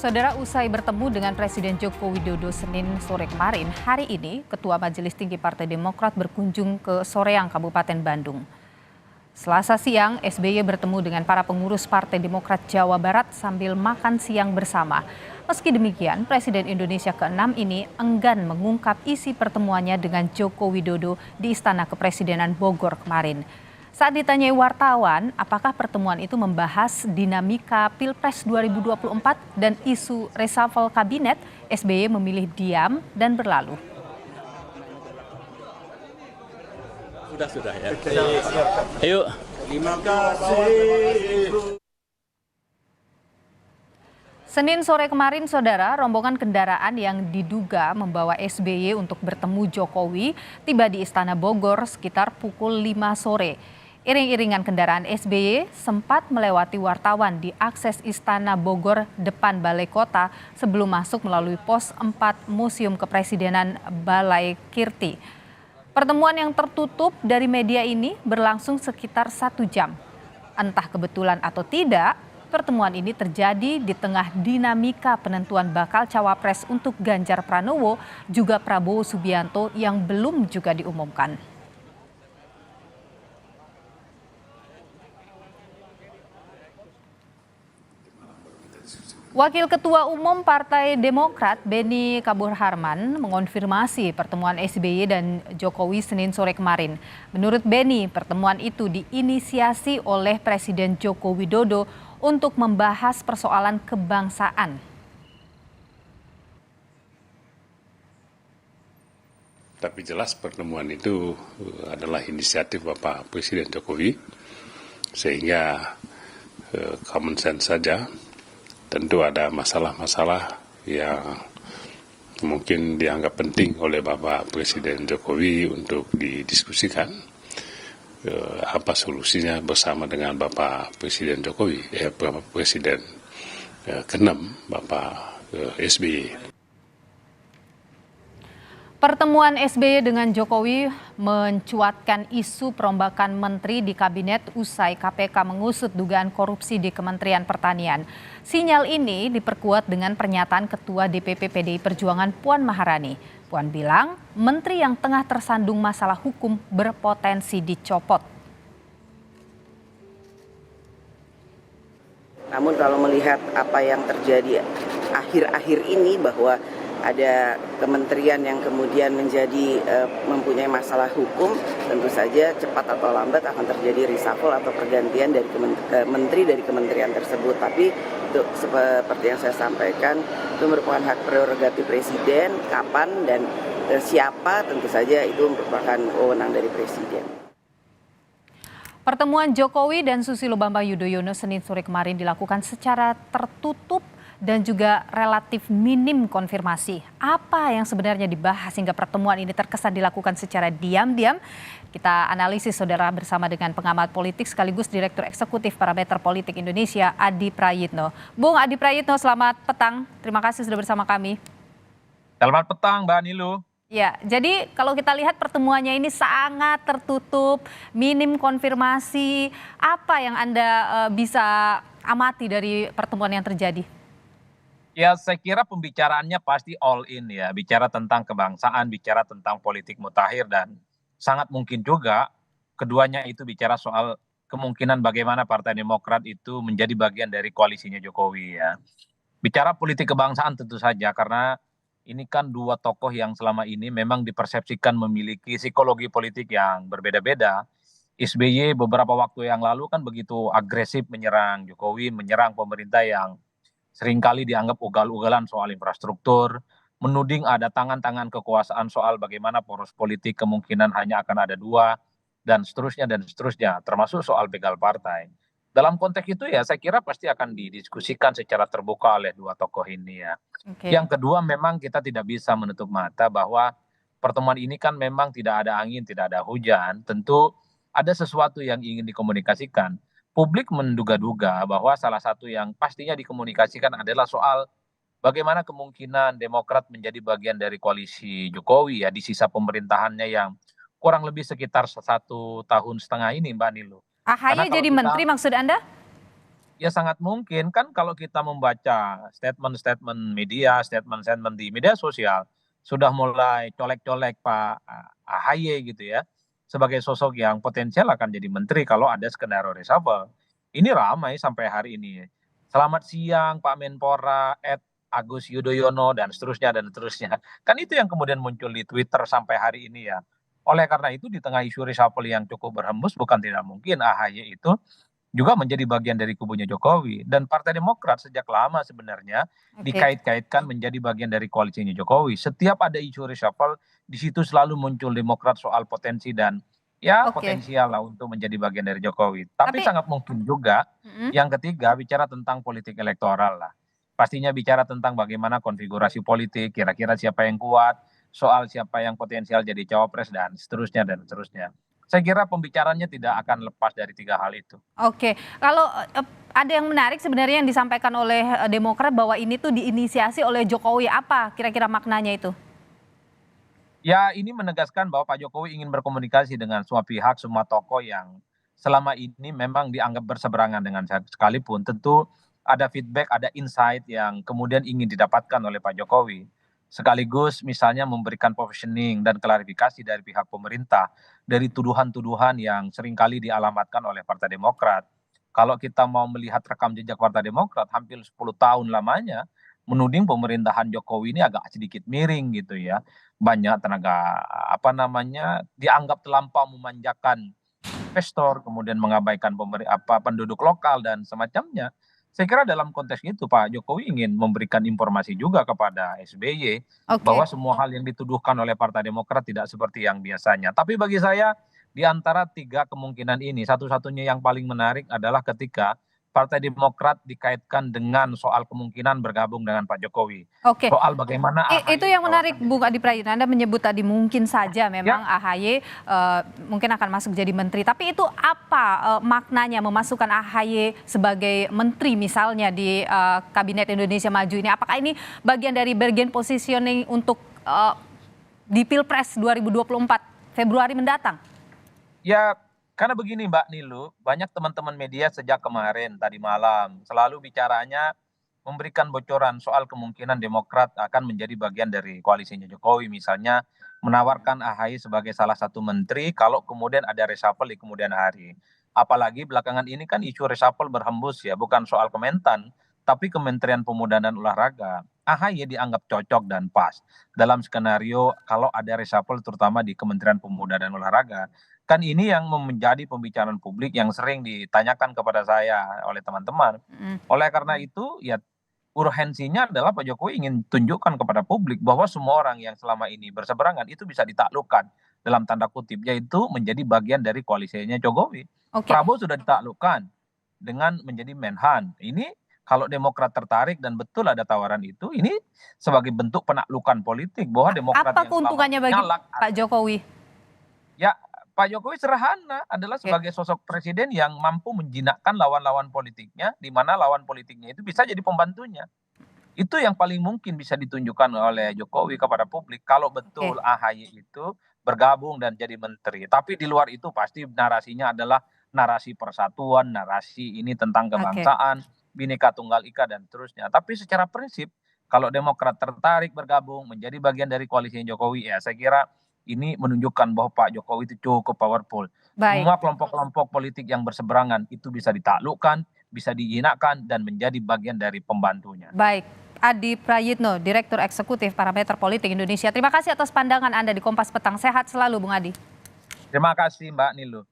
Saudara, usai bertemu dengan Presiden Joko Widodo Senin sore kemarin, hari ini Ketua Majelis Tinggi Partai Demokrat berkunjung ke Soreang, Kabupaten Bandung. Selasa siang, SBY bertemu dengan para pengurus Partai Demokrat Jawa Barat sambil makan siang bersama. Meski demikian, Presiden Indonesia ke-6 ini enggan mengungkap isi pertemuannya dengan Joko Widodo di Istana Kepresidenan Bogor kemarin. Saat ditanyai wartawan, apakah pertemuan itu membahas dinamika Pilpres 2024 dan isu reshuffle kabinet, SBY memilih diam dan berlalu. Sudah ya. Ayo. Terima kasih. Senin sore kemarin, saudara, rombongan kendaraan yang diduga membawa SBY untuk bertemu Jokowi tiba di Istana Bogor sekitar pukul 5 sore. Iring-iringan kendaraan SBY sempat melewati wartawan di akses Istana Bogor depan Balai Kota sebelum masuk melalui pos 4 Museum Kepresidenan Balai Kirti. Pertemuan yang tertutup dari media ini berlangsung sekitar 1 jam. Entah kebetulan atau tidak, pertemuan ini terjadi di tengah dinamika penentuan bakal cawapres untuk Ganjar Pranowo juga Prabowo Subianto yang belum juga diumumkan. Wakil Ketua Umum Partai Demokrat Beni Kaburharman mengonfirmasi pertemuan SBY dan Jokowi Senin sore kemarin. Menurut Beni, pertemuan itu diinisiasi oleh Presiden Joko Widodo untuk membahas persoalan kebangsaan. Tapi jelas pertemuan itu adalah inisiatif Bapak Presiden Jokowi, sehingga common sense saja. Tentu ada masalah-masalah yang mungkin dianggap penting oleh Bapak Presiden Jokowi untuk didiskusikan. Apa solusinya bersama dengan Bapak Presiden Jokowi, Bapak Presiden ke-6, Bapak SBY. Pertemuan SBY dengan Jokowi mencuatkan isu perombakan menteri di kabinet usai KPK mengusut dugaan korupsi di Kementerian Pertanian. Sinyal ini diperkuat dengan pernyataan Ketua DPP PDI Perjuangan Puan Maharani. Puan bilang menteri yang tengah tersandung masalah hukum berpotensi dicopot. Namun kalau melihat apa yang terjadi akhir-akhir ini bahwa ada kementerian yang kemudian menjadi mempunyai masalah hukum, tentu saja cepat atau lambat akan terjadi reshuffle atau pergantian dari menteri dari kementerian tersebut. Tapi itu seperti yang saya sampaikan, itu merupakan hak prerogatif presiden, kapan dan siapa tentu saja itu merupakan wewenang dari presiden. Pertemuan Jokowi dan Susilo Bambang Yudhoyono Senin sore kemarin dilakukan secara tertutup dan juga relatif minim konfirmasi. Apa yang sebenarnya dibahas hingga pertemuan ini terkesan dilakukan secara diam-diam? Kita analisis, saudara, bersama dengan pengamat politik sekaligus Direktur Eksekutif Parameter Politik Indonesia, Adi Prayitno. Bung Adi Prayitno, selamat petang. Terima kasih sudah bersama kami. Selamat petang, Mbak Nilu. Ya, jadi kalau kita lihat pertemuannya ini sangat tertutup, minim konfirmasi. Apa yang Anda bisa amati dari pertemuan yang terjadi? Ya, saya kira pembicaraannya pasti all in ya, bicara tentang kebangsaan, bicara tentang politik mutakhir, dan sangat mungkin juga keduanya itu bicara soal kemungkinan bagaimana Partai Demokrat itu menjadi bagian dari koalisinya Jokowi ya. Bicara politik kebangsaan tentu saja, karena ini kan dua tokoh yang selama ini memang dipersepsikan memiliki psikologi politik yang berbeda-beda. SBY beberapa waktu yang lalu kan begitu agresif menyerang Jokowi, menyerang pemerintah yang seringkali dianggap ugal-ugalan soal infrastruktur, menuding ada tangan-tangan kekuasaan soal bagaimana poros politik kemungkinan hanya akan ada dua, dan seterusnya, termasuk soal begal partai. Dalam konteks itu ya saya kira pasti akan didiskusikan secara terbuka oleh dua tokoh ini ya. Oke. Yang kedua, memang kita tidak bisa menutup mata bahwa pertemuan ini kan memang tidak ada angin, tidak ada hujan. Tentu ada sesuatu yang ingin dikomunikasikan. Publik menduga-duga bahwa salah satu yang pastinya dikomunikasikan adalah soal bagaimana kemungkinan Demokrat menjadi bagian dari koalisi Jokowi ya di sisa pemerintahannya yang kurang lebih sekitar 1,5 tahun ini, Mbak Nilu. Karena AHY kalau jadi kita, menteri maksud Anda? Ya sangat mungkin kan kalau kita membaca statement-statement media, statement-statement di media sosial, sudah mulai colek-colek Pak AHY gitu ya, sebagai sosok yang potensial akan jadi menteri kalau ada skenario reshuffle. Ini ramai sampai hari ini. Selamat siang Pak Menpora, Agus Yudhoyono, dan seterusnya, dan seterusnya. Kan itu yang kemudian muncul di Twitter sampai hari ini ya. Oleh karena itu di tengah isu reshuffle yang cukup berhembus, bukan tidak mungkin AHY itu juga menjadi bagian dari kubunya Jokowi. Dan Partai Demokrat sejak lama sebenarnya Oke, dikait-kaitkan menjadi bagian dari koalisinya Jokowi. Setiap ada isu reshuffle, di situ selalu muncul Demokrat soal potensi dan ya oke. potensial lah untuk menjadi bagian dari Jokowi. Tapi Tapi sangat mungkin juga mm, yang ketiga bicara tentang politik elektoral lah. Pastinya bicara tentang bagaimana konfigurasi politik, kira-kira siapa yang kuat, soal siapa yang potensial jadi cawapres dan seterusnya dan seterusnya. Saya kira pembicaranya tidak akan lepas dari tiga hal itu. oke, kalau ada yang menarik sebenarnya yang disampaikan oleh Demokrat bahwa ini tuh diinisiasi oleh Jokowi, apa kira-kira maknanya itu? Ya, ini menegaskan bahwa Pak Jokowi ingin berkomunikasi dengan semua pihak, semua tokoh yang selama ini memang dianggap berseberangan dengan saya. Sekalipun tentu ada feedback, ada insight yang kemudian ingin didapatkan oleh Pak Jokowi. Sekaligus misalnya memberikan positioning dan klarifikasi dari pihak pemerintah dari tuduhan-tuduhan yang seringkali dialamatkan oleh Partai Demokrat. Kalau kita mau melihat rekam jejak Partai Demokrat hampir 10 tahun lamanya menuding pemerintahan Jokowi ini agak sedikit miring gitu ya, banyak tenaga apa namanya dianggap terlampau memanjakan investor, kemudian mengabaikan penduduk lokal dan semacamnya. Saya kira dalam konteks itu Pak Jokowi ingin memberikan informasi juga kepada SBY bahwa Oke. semua hal yang dituduhkan oleh Partai Demokrat tidak seperti yang biasanya. Tapi bagi saya di antara tiga kemungkinan ini satu-satunya yang paling menarik adalah ketika Partai Demokrat dikaitkan dengan soal kemungkinan bergabung dengan Pak Jokowi. Oke, Soal bagaimana itu AHY yang menarik ditawarkan jadi Bung Adi Prayitno. Anda menyebut tadi mungkin saja memang ya. AHY mungkin akan masuk jadi menteri. Tapi itu apa maknanya memasukkan AHY sebagai menteri misalnya di Kabinet Indonesia Maju ini? Apakah ini bagian dari bargain positioning untuk di Pilpres 2024 Februari mendatang? Ya, karena begini Mbak Nilu, banyak teman-teman media sejak kemarin tadi malam selalu bicaranya memberikan bocoran soal kemungkinan Demokrat akan menjadi bagian dari koalisinya Jokowi, misalnya menawarkan AHY sebagai salah satu menteri kalau kemudian ada reshuffle di kemudian hari. Apalagi belakangan ini kan isu reshuffle berhembus ya, bukan soal Kementan, tapi Kementerian Pemuda dan Olahraga. AHY dianggap cocok dan pas dalam skenario kalau ada reshuffle terutama di Kementerian Pemuda dan Olahraga. Kan ini yang menjadi pembicaraan publik yang sering ditanyakan kepada saya oleh teman-teman. Mm. Oleh karena itu, ya urgensinya adalah Pak Jokowi ingin tunjukkan kepada publik bahwa semua orang yang selama ini berseberangan itu bisa ditaklukkan dalam tanda kutip, yaitu menjadi bagian dari koalisinya Jokowi. Oke, Prabowo sudah ditaklukkan dengan menjadi Menhan. Ini kalau Demokrat tertarik dan betul ada tawaran itu, ini sebagai bentuk penaklukan politik bahwa Demokrat apa yang selama keuntungannya ini bagi nyalak, Pak Jokowi? ya Pak Jokowi sederhana adalah Oke, sebagai sosok presiden yang mampu menjinakkan lawan-lawan politiknya, di mana lawan politiknya itu bisa jadi pembantunya. Itu yang paling mungkin bisa ditunjukkan oleh Jokowi kepada publik kalau oke, betul AHY itu bergabung dan jadi menteri. Tapi di luar itu pasti narasinya adalah narasi persatuan, narasi ini tentang oke. kebangsaan, Bhinneka Tunggal Ika dan seterusnya. Tapi secara prinsip kalau Demokrat tertarik bergabung menjadi bagian dari koalisi Jokowi, ya saya kira ini menunjukkan bahwa Pak Jokowi itu cukup powerful. Baik, Semua kelompok-kelompok politik yang berseberangan itu bisa ditaklukkan, bisa dijinakkan dan menjadi bagian dari pembantunya. baik. Adi Prayitno, Direktur Eksekutif Parameter Politik Indonesia. Terima kasih atas pandangan Anda di Kompas Petang. Sehat selalu, Bung Adi. Terima kasih Mbak Nilu.